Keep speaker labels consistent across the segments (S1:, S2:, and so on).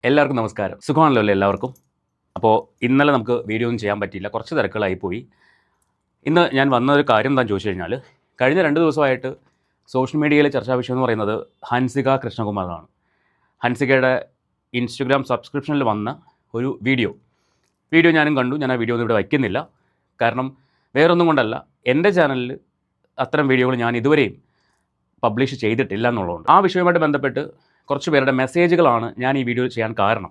S1: എല്ലാവർക്കും നമസ്കാരം. സുഖമാണല്ലോ അല്ലേ എല്ലാവർക്കും? അപ്പോൾ ഇന്നലെ നമുക്ക് വീഡിയോ ഒന്നും ചെയ്യാൻ പറ്റിയില്ല. കുറച്ച് തിരക്കുകളായി പോയി. ഇന്ന് ഞാൻ വന്ന ഒരു കാര്യം എന്താണെന്ന് ചോദിച്ചു കഴിഞ്ഞാൽ, കഴിഞ്ഞ 2 ദിവസമായിട്ട് സോഷ്യൽ മീഡിയയിലെ ചർച്ചാ വിഷയം എന്ന് പറയുന്നത് ഹൻസിക കൃഷ്ണകുമാറാണ്. ഹൻസികയുടെ ഇൻസ്റ്റഗ്രാം സബ്സ്ക്രിപ്ഷനിൽ വന്ന ഒരു വീഡിയോ ഞാനും കണ്ടു. ഞാൻ ആ വീഡിയോ ഒന്നും ഇവിടെ വയ്ക്കുന്നില്ല. കാരണം വേറൊന്നും കൊണ്ടല്ല, എൻ്റെ ചാനലിൽ അത്തരം വീഡിയോകൾ ഞാൻ ഇതുവരെയും പബ്ലിഷ് ചെയ്തിട്ടില്ല എന്നുള്ളതുകൊണ്ട്. ആ വിഷയവുമായിട്ട് ബന്ധപ്പെട്ട് കുറച്ച് പേരുടെ മെസ്സേജുകളാണ് ഞാൻ ഈ വീഡിയോ ചെയ്യാൻ കാരണം.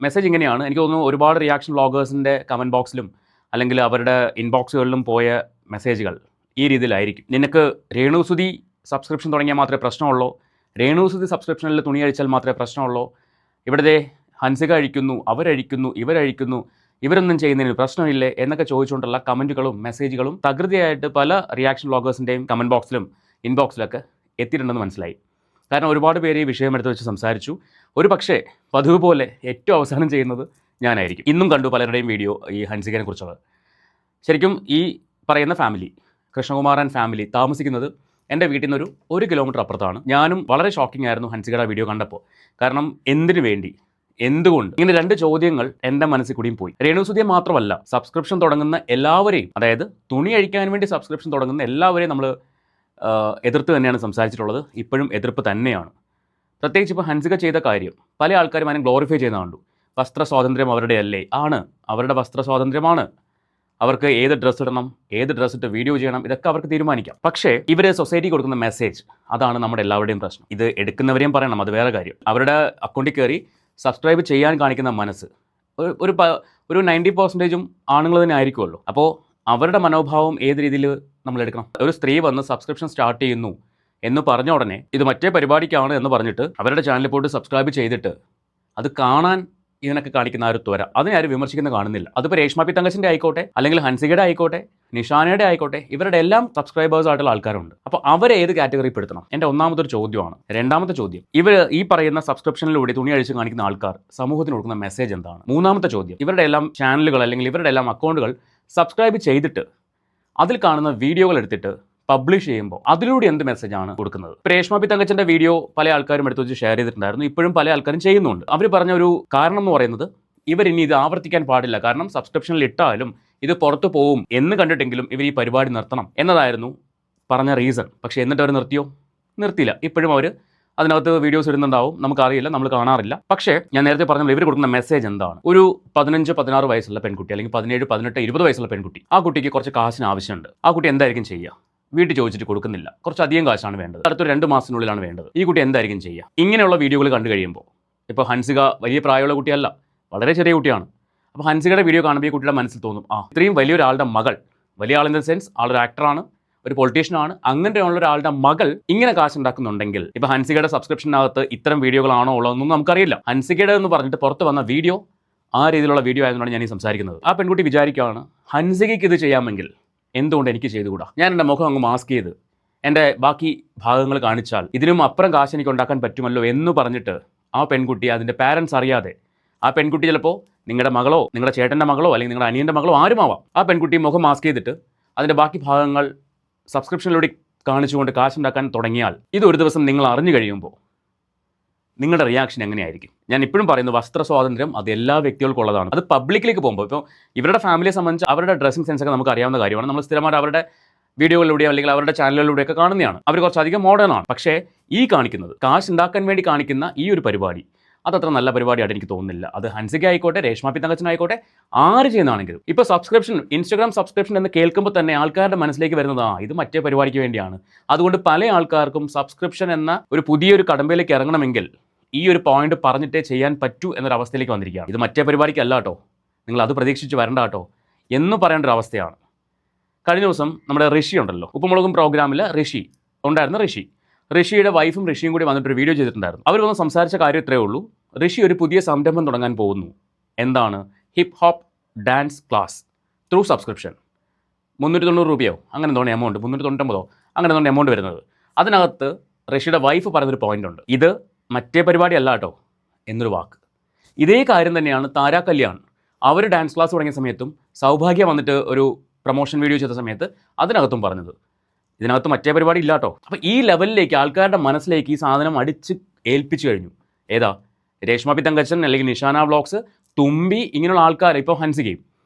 S1: മെസ്സേജ് ഇങ്ങനെയാണ്. എനിക്ക് തോന്നുന്നു ഒരുപാട് റിയാക്ഷൻ വ്ളോഗേഴ്സിൻ്റെ കമൻറ്റ് ബോക്സിലും അല്ലെങ്കിൽ അവരുടെ ഇൻബോക്സുകളിലും പോയ മെസ്സേജുകൾ ഈ രീതിയിലായിരിക്കും. നിനക്ക് രേണുസുതി സബ്സ്ക്രിപ്ഷൻ തുടങ്ങിയാൽ മാത്രമേ പ്രശ്നമുള്ളൂ, രേണുസുതി സബ്സ്ക്രിപ്ഷനിൽ തുണി അഴിച്ചാൽ മാത്രമേ പ്രശ്നമുള്ളൂ, ഇവിടുത്തെ ഹൻസിക അഴിക്കുന്നു, അവരഴിക്കുന്നു, ഇവരഴിക്കുന്നു, ഇവരൊന്നും ചെയ്യുന്നതിന് പ്രശ്നമില്ലേ എന്നൊക്കെ ചോദിച്ചുകൊണ്ടുള്ള കമൻറ്റുകളും മെസ്സേജുകളും തകൃതിയായിട്ട് പല റിയാക്ഷൻ വ്ളോഗേഴ്സിൻ്റെയും കമൻറ്റ് ബോക്സിലും ഇൻബോക്സിലൊക്കെ എത്തിയിട്ടുണ്ടെന്ന് മനസ്സിലായി. കാരണം ഒരുപാട് പേര് ഈ വിഷയം എടുത്ത് വെച്ച് സംസാരിച്ചു. ഒരു പക്ഷേ പതിവ് പോലെ ഏറ്റവും അവസാനം ചെയ്യുന്നത് ഞാനായിരിക്കും. ഇന്നും കണ്ടു പലരുടെയും വീഡിയോ ഈ ഹൻസികനെ കുറിച്ചുള്ളത്. ശരിക്കും ഈ പറയുന്ന ഫാമിലി, കൃഷ്ണകുമാർ ഫാമിലി താമസിക്കുന്നത് എൻ്റെ വീട്ടിൽ നിന്നൊരു 1 കിലോമീറ്റർ അപ്പുറത്താണ്. ഞാനും വളരെ ഷോക്കിംഗ് ആയിരുന്നു ഹൻസികയുടെ വീഡിയോ കണ്ടപ്പോൾ. കാരണം എന്തിനു വേണ്ടി, എന്തുകൊണ്ട്, ഇങ്ങനെ 2 ചോദ്യങ്ങൾ എൻ്റെ മനസ്സിൽ കൂടിയും പോയി. രേണുസുതിയെ മാത്രമല്ല, സബ്സ്ക്രിപ്ഷൻ തുടങ്ങുന്ന എല്ലാവരെയും, അതായത് തുണി അഴിക്കാൻ വേണ്ടി സബ്സ്ക്രിപ്ഷൻ തുടങ്ങുന്ന എല്ലാവരെയും നമ്മൾ എതിർത്ത് തന്നെയാണ് സംസാരിച്ചിട്ടുള്ളത്. ഇപ്പോഴും എതിർപ്പ് തന്നെയാണ്. പ്രത്യേകിച്ച് ഇപ്പോൾ ഹൻസിക ചെയ്ത കാര്യം പല ആൾക്കാരും അതിനെ ഗ്ലോറിഫൈ ചെയ്യുന്ന കണ്ടു. വസ്ത്ര സ്വാതന്ത്ര്യം അവരുടെ അല്ലേ? ആണ്, അവരുടെ വസ്ത്ര സ്വാതന്ത്ര്യമാണ്. അവർക്ക് ഏത് ഡ്രസ്സ് ഇടണം, ഏത് ഡ്രസ്സ് ഇട്ട് വീഡിയോ ചെയ്യണം, ഇതൊക്കെ അവർക്ക് തീരുമാനിക്കാം. പക്ഷേ ഇവർ സൊസൈറ്റി കൊടുക്കുന്ന മെസ്സേജ്, അതാണ് നമ്മുടെ എല്ലാവരുടെയും പ്രശ്നം. ഇത് എടുക്കുന്നവരെയും പറയണം, അത് വേറെ കാര്യം. അവരുടെ അക്കൗണ്ടിൽ കയറി സബ്സ്ക്രൈബ് ചെയ്യാൻ കാണിക്കുന്ന മനസ്സ് ഒരു 90% ആണുങ്ങൾ തന്നെ ആയിരിക്കുമല്ലോ. അപ്പോൾ അവരുടെ മനോഭാവം ഏത് രീതിയിൽ നമ്മൾ എടുക്കണം? ഒരു സ്ത്രീ വന്ന് സബ്സ്ക്രിപ്ഷൻ സ്റ്റാർട്ട് ചെയ്യുന്നു എന്ന് പറഞ്ഞ ഉടനെ ഇത് മറ്റേ പരിപാടിക്കാണ് എന്ന് പറഞ്ഞിട്ട് അവരുടെ ചാനലിൽ പോയിട്ട് സബ്സ്ക്രൈബ് ചെയ്തിട്ട് അത് കാണാൻ ഇതിനൊക്കെ കാണിക്കുന്ന ആ ഒരു ത്വര, അതിനെ ആരും വിമർശിക്കുന്ന കാണുന്നില്ല. അതിപ്പോൾ രേഷ്മ പി തങ്കച്ചിൻ്റെ ആയിക്കോട്ടെ, അല്ലെങ്കിൽ ഹൻസികയുടെ ആയിക്കോട്ടെ, നിഷാനയുടെ ആയിക്കോട്ടെ, ഇവരുടെ എല്ലാം സബ്സ്ക്രൈബേഴ്സ് ആയിട്ടുള്ള ആൾക്കാരുണ്ട്. അപ്പോൾ അവരെ ഏത് കാറ്റഗറി പെടുത്തണം? എൻ്റെ ഒന്നാമതൊരു ചോദ്യമാണ്. രണ്ടാമത്തെ ചോദ്യം, ഇവർ ഈ പറയുന്ന സബ്സ്ക്രിപ്ഷനിലൂടെ തുണി അഴിച്ച് കാണിക്കുന്ന ആൾക്കാർ സമൂഹത്തിന് കൊടുക്കുന്ന മെസ്സേജ് എന്താണ്? മൂന്നാമത്തെ ചോദ്യം, ഇവരുടെ എല്ലാം ചാനലുകൾ അല്ലെങ്കിൽ ഇവരുടെ എല്ലാം അക്കൗണ്ടുകൾ സബ്സ്ക്രൈബ് ചെയ്തിട്ട് അതിൽ കാണുന്ന വീഡിയോകൾ എടുത്തിട്ട് പബ്ലിഷ് ചെയ്യുമ്പോൾ അതിലൂടെ എന്ത് മെസ്സേജാണ് കൊടുക്കുന്നത്? രേഷ്മ പി തങ്കച്ചൻ്റെ വീഡിയോ പല ആൾക്കാരും എടുത്ത് വെച്ച് ഷെയർ ചെയ്തിട്ടുണ്ടായിരുന്നു. ഇപ്പോഴും പല ആൾക്കാരും ചെയ്യുന്നുണ്ട്. അവർ പറഞ്ഞ ഒരു കാരണം എന്ന് പറയുന്നത്, ഇവരിനി ഇത് ആവർത്തിക്കാൻ പാടില്ല, കാരണം സബ്സ്ക്രിപ്ഷനിൽ ഇട്ടാലും ഇത് പുറത്തു പോവും എന്ന് കണ്ടിട്ടെങ്കിലും ഇവർ ഈ പരിപാടി നിർത്തണം എന്നതായിരുന്നു പറഞ്ഞ റീസൺ. പക്ഷേ എന്നിട്ട് അവർ നിർത്തിയോ? നിർത്തിയില്ല. ഇപ്പോഴും അവർ അതിനകത്ത് വീഡിയോസ് ഇടുന്നുണ്ടാവും, നമുക്കറിയില്ല, നമ്മൾ കാണാറില്ല. പക്ഷേ ഞാൻ നേരത്തെ പറഞ്ഞ ഇവർ കൊടുക്കുന്ന മെസ്സേജ് എന്താണ്? ഒരു 15-16 വയസ്സുള്ള പെൺകുട്ടി, അല്ലെങ്കിൽ 17, 18, 20 വയസ്സുള്ള പെൺകുട്ടി, ആ കുട്ടിക്ക് കുറച്ച് കാശിന് ആവശ്യമുണ്ട്. ആ കുട്ടി എന്തായിരിക്കും ചെയ്യുക? വീട്ടിൽ ചോദിച്ചിട്ട് കൊടുക്കുന്നില്ല, കുറച്ചധികം കാശാണ് വേണ്ടത്, അടുത്തൊരു 2 മാസത്തിനുള്ളിലാണ് വേണ്ടത്. ഈ കുട്ടി എന്തായിരിക്കും ചെയ്യുക? ഇങ്ങനെയുള്ള വീഡിയോകൾ കണ്ടു കഴിയുമ്പോൾ, ഇപ്പോൾ ഹൻസിക വലിയ പ്രായമുള്ള കുട്ടിയല്ല, വളരെ ചെറിയ കുട്ടിയാണ്. അപ്പോൾ ഹൻസികയുടെ വീഡിയോ കാണുമ്പോൾ ഈ കുട്ടിയുടെ മനസ്സിൽ തോന്നും, ഇത്രയും വലിയൊരാളുടെ മകൾ, വലിയ ആൾ ഇൻ ദ സെൻസ് ആളൊരു ആക്ടറാണ്, ഒരു പൊളിറ്റീഷ്യനാണ്, അങ്ങനെയുള്ള ഒരാളുടെ മകൾ ഇങ്ങനെ കാശ് ഉണ്ടാക്കുന്നുണ്ടെങ്കിൽ, ഇപ്പോൾ ഹൻസികയുടെ സബ്സ്ക്രിപ്ഷനകത്ത് ഇത്തരം വീഡിയോകളാണോ ഉള്ളതെന്നൊന്നും നമുക്കറിയില്ല. ഹൻസികയുടെ എന്ന് പറഞ്ഞിട്ട് പുറത്ത് വന്ന വീഡിയോ ആ രീതിയിലുള്ള വീഡിയോ ആയതുകൊണ്ടാണ് ഞാൻ ഈ സംസാരിക്കുന്നത്. ആ പെൺകുട്ടി വിചാരിക്കുകയാണ്, ഹൻസികയ്ക്ക് ഇത് ചെയ്യാമെങ്കിൽ എന്തുകൊണ്ട് എനിക്ക് ചെയ്തുകൂടാ? ഞാൻ എൻ്റെ മുഖം അങ്ങ് മാസ്ക് ചെയ്ത് എൻ്റെ ബാക്കി ഭാഗങ്ങൾ കാണിച്ചാൽ ഇതിനും അപ്പുറം കാശ് എനിക്ക് ഉണ്ടാക്കാൻ പറ്റുമല്ലോ എന്ന് പറഞ്ഞിട്ട് ആ പെൺകുട്ടി, അതിൻ്റെ പാരൻസ് അറിയാതെ, ആ പെൺകുട്ടി ചിലപ്പോൾ നിങ്ങളുടെ മകളോ നിങ്ങളുടെ ചേട്ടൻ്റെ മകളോ അല്ലെങ്കിൽ നിങ്ങളുടെ അനിയൻ്റെ മകളോ ആരുമാവാം, ആ പെൺകുട്ടി മുഖം മാസ്ക് ചെയ്തിട്ട് അതിൻ്റെ ബാക്കി ഭാഗങ്ങൾ സബ്സ്ക്രിപ്ഷനിലൂടെ കാണിച്ചുകൊണ്ട് കാശുണ്ടാക്കാൻ തുടങ്ങിയാൽ, ഇത് ഒരു ദിവസം നിങ്ങൾ അറിഞ്ഞു കഴിയുമ്പോൾ നിങ്ങളുടെ റിയാക്ഷൻ എങ്ങനെയായിരിക്കും? ഞാൻ ഇപ്പോഴും പറയുന്നു, വസ്ത്ര സ്വാതന്ത്ര്യം അത് എല്ലാ വ്യക്തികൾക്കും ഉള്ളതാണ്. അത് പബ്ലിക്കിലേക്ക് പോകുമ്പോൾ, ഇപ്പോൾ ഇവരുടെ ഫാമിലിയെ സംബന്ധിച്ച് അവരുടെ ഡ്രസ്സിംഗ് സെൻസൊക്കെ നമുക്ക് അറിയാവുന്ന കാര്യമാണ്. നമ്മൾ സ്ഥിരമായിട്ട് അവരുടെ വീഡിയോകളിലൂടെയോ അല്ലെങ്കിൽ അവരുടെ ചാനലുകളിലൂടെയൊക്കെ കാണുന്നതാണ്. അവർ കുറച്ചധികം മോഡേൺ ആണ്. പക്ഷേ ഈ കാണിക്കുന്നത്, കാശ് ഉണ്ടാക്കാൻ വേണ്ടി കാണിക്കുന്ന ഈ ഒരു പരിപാടി, അതത്ര നല്ല പരിപാടിയായിട്ട് എനിക്ക് തോന്നുന്നില്ല. അത് ഹൻസിക ആയിക്കോട്ടെ, രേഷ്മ പി തങ്കച്ചനായിക്കോട്ടെ, ആര് ചെയ്യുന്നതാണെങ്കിലും. ഇപ്പോൾ സബ്സ്ക്രിപ്ഷൻ, ഇൻസ്റ്റാഗ്രാം സബ്സ്ക്രിപ്ഷൻ എന്ന് കേൾക്കുമ്പോൾ തന്നെ ആൾക്കാരുടെ മനസ്സിലേക്ക് വരുന്നത്, ഇത് മറ്റേ പരിപാടിക്ക് വേണ്ടിയാണ്. അതുകൊണ്ട് പല ആൾക്കാർക്കും സബ്സ്ക്രിപ്ഷൻ എന്ന ഒരു പുതിയൊരു കടമ്പയിലേക്ക് ഇറങ്ങണമെങ്കിൽ ഈ ഒരു പോയിന്റ് പറഞ്ഞിട്ടേ ചെയ്യാൻ പറ്റൂ എന്നൊരവസ്ഥയിലേക്ക് വന്നിരിക്കുകയാണ്. ഇത് മറ്റേ പരിപാടിക്കല്ല കേട്ടോ, നിങ്ങൾ അത് പ്രതീക്ഷിച്ച് വരണ്ട കേട്ടോ എന്ന് പറയേണ്ട ഒരു അവസ്ഥയാണ്. കഴിഞ്ഞ ദിവസം നമ്മുടെ ഋഷി ഉണ്ടല്ലോ, ഉപ്പുമുളകും പ്രോഗ്രാമിൽ ഋഷി ഉണ്ടായിരുന്ന ഋഷിയുടെ വൈഫും ഋഷിയും കൂടി വന്നിട്ടൊരു വീഡിയോ ചെയ്തിട്ടുണ്ടായിരുന്നു. അവർ വന്ന് സംസാരിച്ച കാര്യം ഇത്രയേ ഉള്ളൂ. ഋഷി ഒരു പുതിയ സംരംഭം തുടങ്ങാൻ പോകുന്നു. എന്താണ്? Hip hop dance class through subscription. 390 രൂപയോ അങ്ങനെ എന്താണ് എമൗണ്ട്, 399 അങ്ങനെ എന്താണ് എമൗണ്ട് വരുന്നത്. അതിനകത്ത് ഋഷിയുടെ വൈഫ് പറയുന്നൊരു പോയിന്റ് ഉണ്ട്, ഇത് മറ്റേ പരിപാടി അല്ല കേട്ടോ എന്നൊരു വാക്ക്. ഇതേ കാര്യം തന്നെയാണ് താര കല്യാൺ. അവർ ഡാൻസ് ക്ലാസ് തുടങ്ങിയ സമയത്തും സൗഭാഗ്യ വന്നിട്ട് ഒരു പ്രൊമോഷൻ വീഡിയോ ചെയ്ത സമയത്ത് അതിനകത്തും പറഞ്ഞത്, ഇതിനകത്ത് മറ്റേ പരിപാടി ഇല്ല കേട്ടോ. അപ്പോൾ ഈ ലെവലിലേക്ക് ആൾക്കാരുടെ മനസ്സിലേക്ക് ഈ സാധനം അടിച്ച് ഏൽപ്പിച്ചു കഴിഞ്ഞു. ഏതാ? രേഷ്മ പി തങ്കച്ചൻ അല്ലെങ്കിൽ നിഷാന വ്ളോഗ്സ്, തുമ്പി, ഇങ്ങനെയുള്ള ആൾക്കാർ, ഇപ്പോൾ ഹൻസികയും,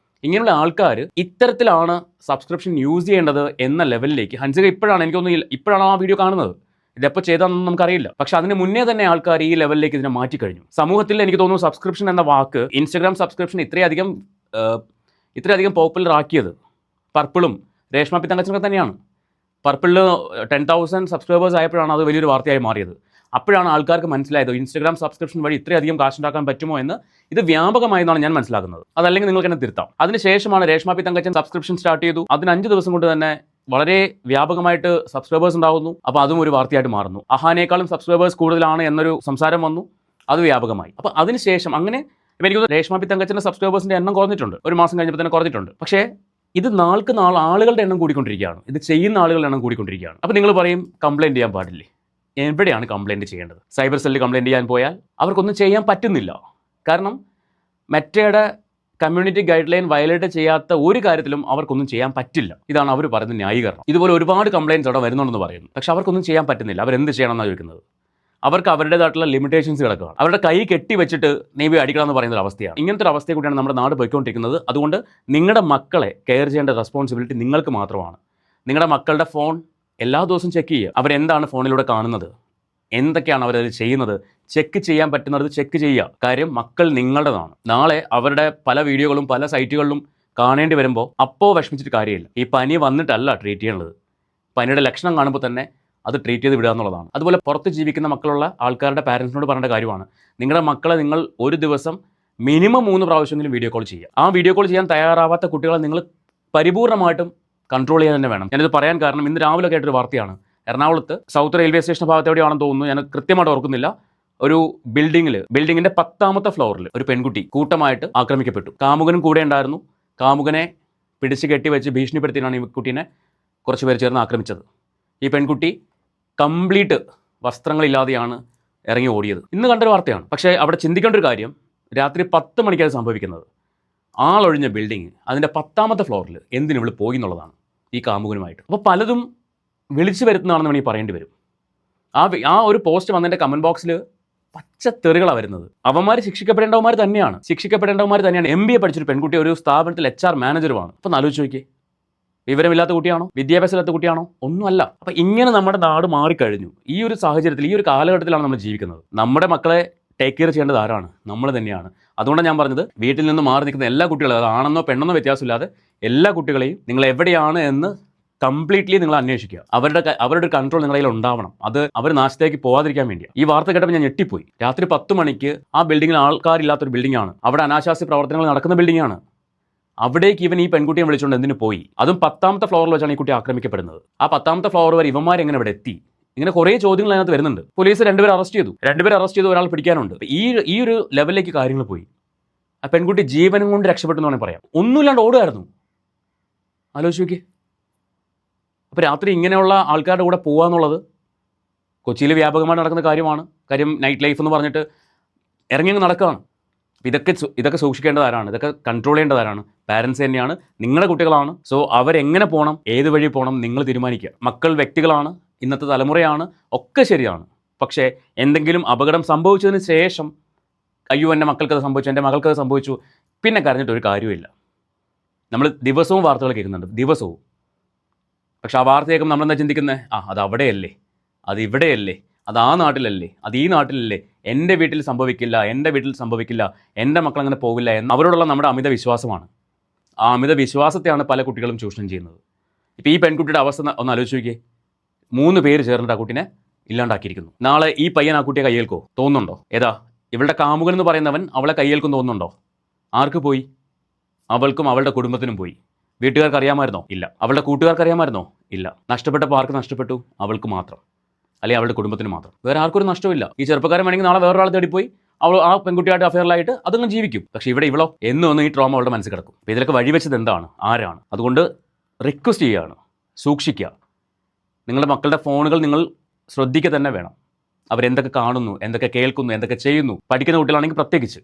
S1: ഇങ്ങനെയുള്ള ആൾക്കാർ ഇത്തരത്തിലാണ് സബ്സ്ക്രിപ്ഷൻ യൂസ് ചെയ്യേണ്ടത് എന്ന ലെവലിലേക്ക്. ഹൻസിക ഇപ്പോഴാണ്, എനിക്കൊന്നും ഇപ്പോഴാണ് ആ വീഡിയോ കാണുന്നത്, ഇതെപ്പോൾ ചെയ്താണെന്ന് നമുക്കറിയില്ല. പക്ഷെ അതിന് മുന്നേ തന്നെ ആൾക്കാർ ഈ ലെവലിലേക്ക് ഇതിനെ മാറ്റിക്കഴിഞ്ഞു. സമൂഹത്തിൽ എനിക്ക് തോന്നുന്നു സബ്സ്ക്രിപ്ഷൻ എന്ന വാക്ക്, ഇൻസ്റ്റഗ്രാം സബ്സ്ക്രിപ്ഷൻ ഇത്രയധികം പോപ്പുലർ ആക്കിയത് പർപ്പിളും രേഷ്മ പി തങ്കച്ചനൊക്കെ തന്നെയാണ്. പർപ്പിളിൽ 10,000 സബ്സ്ക്രൈബേഴ്സ് ആയപ്പോഴാണ് അത് വലിയൊരു വാർത്തയായി മാറിയത്. അപ്പോഴാണ് ആൾക്കാർക്ക് മനസ്സിലായത് ഇൻസ്റ്റഗ്രാം സബ്സ്ക്രിപ്ഷൻ വഴി ഇത്രയധികം കാശുണ്ടാക്കാൻ പറ്റുമോ എന്ന്. ഇത് വ്യാപകമായെന്നാണ് ഞാൻ മനസ്സിലാക്കുന്നത്. അതല്ലെങ്കിൽ നിങ്ങൾക്ക് എന്നെ തിരുത്താം. അതിനുശേഷമാണ് Reshma P Thankachan subscription start ചെയ്തു. അതിന് 5 ദിവസം കൊണ്ട് തന്നെ വളരെ വ്യാപകമായിട്ട് സബ്സ്ക്രൈബേഴ്സ് ഉണ്ടാകുന്നു. അപ്പോൾ അതും ഒരു വാർത്തയായിട്ട് മാറുന്നു. അഹാനേക്കാളും സബ്സ്ക്രൈബേഴ്സ് കൂടുതലാണ് എന്നൊരു സംസാരം വന്നു, അത് വ്യാപകമായി. അപ്പോൾ അതിനുശേഷം അങ്ങനെ എനിക്ക് രേഷ്മ പി തങ്കച്ചൻ്റെ സബ്സ്ക്രൈബേഴ്സിൻ്റെ എണ്ണം കുറഞ്ഞിട്ടുണ്ട്, ഒരു മാസം കഴിഞ്ഞപ്പോൾ തന്നെ കുറഞ്ഞിട്ടുണ്ട്. പക്ഷേ ഇത് നാൾക്ക് നാൾ ആളുകളുടെ എണ്ണം കൂടിക്കൊണ്ടിരിക്കുകയാണ്, ഇത് ചെയ്യുന്ന ആളുകളുടെ എണ്ണം കൂടിക്കൊണ്ടിരിക്കുകയാണ്. അപ്പോൾ നിങ്ങൾ പറയും കംപ്ലയിൻറ്റ് ചെയ്യാൻ പാടില്ലേ? എവിടെയാണ് കംപ്ലയിൻറ്റ് ചെയ്യേണ്ടത്? സൈബർ സെല്ലിൽ കംപ്ലയിൻറ്റ് ചെയ്യാൻ പോയാൽ അവർക്കൊന്നും ചെയ്യാൻ പറ്റുന്നില്ല. കാരണം മെറ്റയുടെ കമ്മ്യൂണിറ്റി ഗൈഡ് ലൈൻ വയലേറ്റ് ചെയ്യാത്ത ഒരു കാര്യത്തിലും അവർക്കൊന്നും ചെയ്യാൻ പറ്റില്ല. ഇതാണ് അവർ പറയുന്ന ന്യായീകരണം. ഇതുപോലെ ഒരുപാട് കംപ്ലയിൻറ്റ്സ് അവിടെ വരുന്നുണ്ടെന്ന് പറയുന്നു. പക്ഷെ അവർക്കൊന്നും ചെയ്യാൻ പറ്റുന്നില്ല. അവരെന്ത് ചെയ്യണമെന്നാണ് ചോദിക്കുന്നത്. അവർക്ക് അവരുടേതായിട്ടുള്ള ലിമിറ്റേഷൻസ് കിടക്കുകയാണ്. അവരുടെ കൈ കെട്ടി വെച്ചിട്ട് നീ അടിക്കണം എന്ന് പറയുന്ന ഒരു അവസ്ഥയാണ്. ഇങ്ങനത്തെ ഒരു അവസ്ഥയെ കൂടിയാണ് നമ്മുടെ നാട് പോയിക്കൊണ്ടിരിക്കുന്നത്. അതുകൊണ്ട് നിങ്ങളുടെ മക്കളെ കെയർ ചെയ്യേണ്ട റെസ്പോൺസിബിലിറ്റി നിങ്ങൾക്ക് മാത്രമാണ്. നിങ്ങളുടെ മക്കളുടെ ഫോൺ എല്ലാ ദിവസവും ചെക്ക് ചെയ്യുക. അവരെന്താണ് ഫോണിലൂടെ കാണുന്നത്, എന്തൊക്കെയാണ് അവരത് ചെയ്യുന്നത്, ചെക്ക് ചെയ്യാൻ പറ്റുന്നത് ചെക്ക് ചെയ്യുക. കാര്യം മക്കൾ നിങ്ങളുടേതാണ്. നാളെ അവരുടെ പല വീഡിയോകളും പല സൈറ്റുകളിലും കാണേണ്ടി വരുമ്പോൾ അപ്പോൾ വിഷമിച്ചിട്ട് കാര്യമില്ല. ഈ പനി വന്നിട്ടല്ല ട്രീറ്റ് ചെയ്യേണ്ടത്. പനിയുടെ ലക്ഷണം കാണുമ്പോൾ തന്നെ അത് ട്രീറ്റ് ചെയ്ത് വിടുക എന്നുള്ളതാണ്. അതുപോലെ പുറത്ത് ജീവിക്കുന്ന മക്കളുള്ള ആൾക്കാരുടെ പാരൻസിനോട് പറയേണ്ട കാര്യമാണ്, നിങ്ങളുടെ മക്കളെ നിങ്ങൾ ഒരു ദിവസം മിനിമം 3 പ്രാവശ്യമെങ്കിലും വീഡിയോ കോൾ ചെയ്യുക. ആ വീഡിയോ കോൾ ചെയ്യാൻ തയ്യാറാവാത്ത കുട്ടികളെ നിങ്ങൾ പരിപൂർണ്ണമായിട്ടും കൺട്രോൾ ചെയ്യാൻ തന്നെ വേണം. ഞാനിത് പറയാൻ കാരണം ഇന്ന് രാവിലെ കേട്ടൊരു വാർത്തയാണ്. എറണാകുളത്ത് സൗത്ത് റെയിൽവേ സ്റ്റേഷൻ ഭാഗത്ത് എവിടെയാണെന്ന് തോന്നുന്നു, ഞാൻ കൃത്യമായിട്ട് ഓർക്കുന്നില്ല. ഒരു ബിൽഡിങ്ങിന്റെ 10ാമത്തെ ഫ്ലോറിൽ ഒരു പെൺകുട്ടി കൂട്ടമായിട്ട് ആക്രമിക്കപ്പെട്ടു. കാമുകനും കൂടെ ഉണ്ടായിരുന്നു. കാമുകനെ പിടിച്ച് കെട്ടിവെച്ച് ഭീഷണിപ്പെടുത്തിയാണ് ഈ കുട്ടീനെ കുറച്ച് പേർ ചേർന്ന് ആക്രമിച്ചത്. ഈ പെൺകുട്ടി കംപ്ലീറ്റ് വസ്ത്രങ്ങളില്ലാതെയാണ് ഇറങ്ങി ഓടിയത്. ഇന്ന് കണ്ടൊരു വാർത്തയാണ്. പക്ഷേ അവിടെ ചിന്തിക്കേണ്ട ഒരു കാര്യം, രാത്രി 10 മണിക്കാണ് സംഭവിക്കുന്നത്. ആളൊഴിഞ്ഞ ബിൽഡിങ്, അതിൻ്റെ 10ാമത്തെ ഫ്ലോറിൽ എന്തിനു ഇവിടെ പോയി എന്നുള്ളതാണ് ഈ കാമുകനുമായിട്ട്. അപ്പോൾ പലതും വിളിച്ചു വരുത്തുന്നതാണെന്ന് വേണമെങ്കിൽ പറയേണ്ടി വരും. ആ ഒരു പോസ്റ്റ് വന്നതിൻ്റെ കമൻറ്റ് ബോക്സിൽ പച്ചത്തെറികളാണ് വരുന്നത്. അവന്മാർ ശിക്ഷിക്കപ്പെടേണ്ടവന്മാർ തന്നെയാണ്. MBA പഠിച്ചൊരു പെൺകുട്ടി ഒരു സ്ഥാപനത്തിൽ HR മാനേജറുമാണ്. അപ്പോൾ ആലോചിച്ച് നോക്കിയേ, വിവരമില്ലാത്ത കുട്ടിയാണോ, വിദ്യാഭ്യാസമില്ലാത്ത കുട്ടിയാണോ? ഒന്നുമല്ല. അപ്പം ഇങ്ങനെ നമ്മുടെ നാട് മാറിക്കഴിഞ്ഞു. ഈ ഒരു സാഹചര്യത്തിൽ, ഈ ഒരു കാലഘട്ടത്തിലാണ് നമ്മൾ ജീവിക്കുന്നത്. നമ്മുടെ മക്കളെ ടേക്ക് കെയർ ചെയ്യേണ്ടത് ആരാണ്? നമ്മൾ തന്നെയാണ്. അതുകൊണ്ടാണ് ഞാൻ പറഞ്ഞത്, വീട്ടിൽ നിന്ന് മാറി നിൽക്കുന്ന എല്ലാ കുട്ടികളും, അത് ആണെന്നോ പെണ്ണെന്നോ വ്യത്യാസമില്ലാതെ എല്ലാ കുട്ടികളെയും നിങ്ങൾ എവിടെയാണ് എന്ന് കംപ്ലീറ്റ്ലി നിങ്ങൾ അന്വേഷിക്കുക. അവരുടെ കൺട്രോൾ നിങ്ങളുടെ കയ്യിൽ ഉണ്ടാവണം. അത് അവർ നാശത്തേക്ക് പോകാതിരിക്കാൻ വേണ്ടിയാണ്. ഈ വാർത്ത കേട്ടപ്പോൾ ഞാൻ ഞെട്ടിപ്പോയി. രാത്രി 10 മണിക്ക് ആ ബിൽഡിങ്ങിൽ ആൾക്കാരില്ലാത്തൊരു ബിൽഡിങ്ങാണ്, അവിടെ അനാശാസ്യ പ്രവർത്തനങ്ങൾ നടക്കുന്ന ബിൽഡിങ്ങാണ്. അവിടേക്ക് ഇവൻ ഈ പെൺകുട്ടിയെ വിളിച്ചുകൊണ്ട് എന്തിനു പോയി? അതും 10ാമത്തെ ഫ്ലോറിൽ വെച്ചാണ് ഈ കുട്ടി ആക്രമിക്കപ്പെടുന്നത്. ആ 10ാമത്തെ ഫ്ലോർ വരെ ഇവന്മാരെങ്ങനെ ഇവിടെ എത്തി? ഇങ്ങനെ കുറേ ചോദ്യങ്ങൾ അതിനകത്ത് വരുന്നുണ്ട്. പോലീസ് 2 പേരെ അറസ്റ്റ് ചെയ്തു. ഒരാൾ പിടിക്കാനുണ്ട്. ഈ ഒരു ലെവലിലേക്ക് കാര്യങ്ങൾ പോയി. ആ പെൺകുട്ടി ജീവനും കൊണ്ട് രക്ഷപ്പെട്ടു എന്ന് വേണമെങ്കിൽ പറയാം. ഒന്നുമില്ലാണ്ട് ഓടുകയായിരുന്നു. ആലോചിച്ച് നോക്കി. അപ്പോൾ രാത്രി ഇങ്ങനെയുള്ള ആൾക്കാരുടെ കൂടെ പോകുക എന്നുള്ളത് കൊച്ചിയിൽ വ്യാപകമായിട്ട് നടക്കുന്ന കാര്യമാണ്. കാര്യം നൈറ്റ് ലൈഫ് എന്ന് പറഞ്ഞിട്ട് ഇറങ്ങി നടക്കുകയാണ്. ഇതൊക്കെ സൂക്ഷിക്കേണ്ടത് ആരാണ്? ഇതൊക്കെ കൺട്രോൾ ചെയ്യേണ്ടത് ആരാണ്? പാരൻസ് തന്നെയാണ്. നിങ്ങളുടെ കുട്ടികളാണ്. സോ അവരെങ്ങനെ പോകണം, ഏത് വഴി പോകണം നിങ്ങൾ തീരുമാനിക്കുക. മക്കൾ വ്യക്തികളാണ്, ഇന്നത്തെ തലമുറയാണ്, ഒക്കെ ശരിയാണ്. പക്ഷേ എന്തെങ്കിലും അപകടം സംഭവിച്ചതിന് ശേഷം അയ്യോ എൻ്റെ മക്കൾക്കത് സംഭവിച്ചു, എൻ്റെ മകൾക്കത് സംഭവിച്ചു, പിന്നെ കരഞ്ഞിട്ടൊരു കാര്യമില്ല. നമ്മൾ ദിവസവും വാർത്തകൾ കേൾക്കുന്നുണ്ട്, ദിവസവും. പക്ഷെ ആ വാർത്ത കേൾക്കുമ്പോൾ നമ്മളെന്താ ചിന്തിക്കുന്നത്? അത് അവിടെയല്ലേ, അത് ഇവിടെയല്ലേ, അത് ആ നാട്ടിലല്ലേ, അത് ഈ നാട്ടിലല്ലേ, എൻ്റെ വീട്ടിൽ സംഭവിക്കില്ല, എൻ്റെ മക്കളങ്ങനെ പോകില്ല എന്ന് അവരോടുള്ള നമ്മുടെ അമിത വിശ്വാസമാണ്. ആ അമിത വിശ്വാസത്തെയാണ് പല കുട്ടികളും ചൂഷണം ചെയ്യുന്നത്. ഇപ്പോൾ ഈ പെൺകുട്ടിയുടെ അവസ്ഥ ഒന്ന് ആലോചിച്ച് നോക്കിയേ. 3 പേര് ചേർന്നിട്ട് ആ കുട്ടീനെ ഇല്ലാണ്ടാക്കിയിരിക്കുന്നു. നാളെ ഈ പയ്യൻ ആ കുട്ടിയെ കയ്യേൽക്കോ? തോന്നുന്നുണ്ടോ? ഏതാ ഇവളുടെ കാമുകൻ എന്ന് പറയുന്നവൻ അവളെ കയ്യേൽക്കും തോന്നുന്നുണ്ടോ? ആർക്ക് പോയി? അവൾക്കും അവളുടെ കുടുംബത്തിനും പോയി. വീട്ടുകാർക്ക് അറിയാമായിരുന്നോ? ഇല്ല. അവളുടെ കൂട്ടുകാർക്ക് അറിയാമായിരുന്നോ? ഇല്ല. നഷ്ടപ്പെട്ടപ്പോൾ ആർക്ക് നഷ്ടപ്പെട്ടു? അവൾക്ക് മാത്രം, അല്ലെങ്കിൽ അവളുടെ കുടുംബത്തിന് മാത്രം. വേറെ ആർക്കൊരു നഷ്ടമില്ല. ഈ ചെറുപ്പക്കാരൻ വേണമെങ്കിൽ നാളെ വേറൊരാൾ തേടിപ്പോയി അവൾ ആ പെൺകുട്ടിയായിട്ട് അഫെയറിലായിട്ട് അതങ്ങ് ജീവിക്കും. പക്ഷേ ഇവിടെ ഇവളോ എന്നും ഈ ട്രോമ അവളുടെ മനസ്സിൽ കിടക്കും. അപ്പോൾ ഇതിലൊക്കെ വഴിവെച്ചത് എന്താണ്? ആരാണ്? അതുകൊണ്ട് റിക്വസ്റ്റ് ചെയ്യുകയാണ്, സൂക്ഷിക്കുക. നിങ്ങളുടെ മക്കളുടെ ഫോണുകൾ നിങ്ങൾ ശ്രദ്ധിക്കുക തന്നെ വേണം. അവരെന്തൊക്കെ കാണുന്നു, എന്തൊക്കെ കേൾക്കുന്നു, എന്തൊക്കെ ചെയ്യുന്നു. പഠിക്കുന്ന കുട്ടികളാണെങ്കിൽ പ്രത്യേകിച്ച്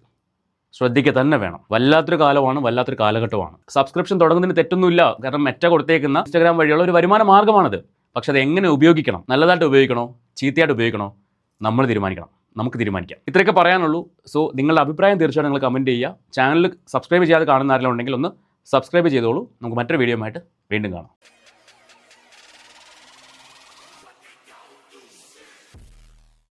S1: ശ്രദ്ധിക്കുക തന്നെ വേണം. വല്ലാത്തൊരു കാലമാണ്, വല്ലാത്തൊരു കാലഘട്ടമാണ്. സബ്സ്ക്രിപ്ഷൻ തുടങ്ങുന്നതിന് തെറ്റൊന്നുമില്ല. കാരണം മെറ്റ കൊടുത്തേക്കുന്ന ഇൻസ്റ്റാഗ്രാം വഴിയുള്ള ഒരു വരുമാന മാർഗ്ഗമാണിത്. പക്ഷെ അത് എങ്ങനെ ഉപയോഗിക്കണം, നല്ലതായിട്ട് ഉപയോഗിക്കണോ ചീത്തയായിട്ട് ഉപയോഗിക്കണോ നമ്മൾ തീരുമാനിക്കണം, നമുക്ക് തീരുമാനിക്കാം. ഇത്രയൊക്കെ പറയാനുള്ളൂ. സോ നിങ്ങളുടെ അഭിപ്രായം തീർച്ചയായിട്ടും നിങ്ങൾ കമൻറ്റ് ചെയ്യുക. ചാനൽ സബ്സ്ക്രൈബ് ചെയ്യാതെ കാണുന്ന ആരെങ്കിലും ഉണ്ടെങ്കിൽ ഒന്ന് സബ്സ്ക്രൈബ് ചെയ്തോളൂ. നമുക്ക് മറ്റൊരു വീഡിയോ ആയിട്ട് വീണ്ടും കാണാം.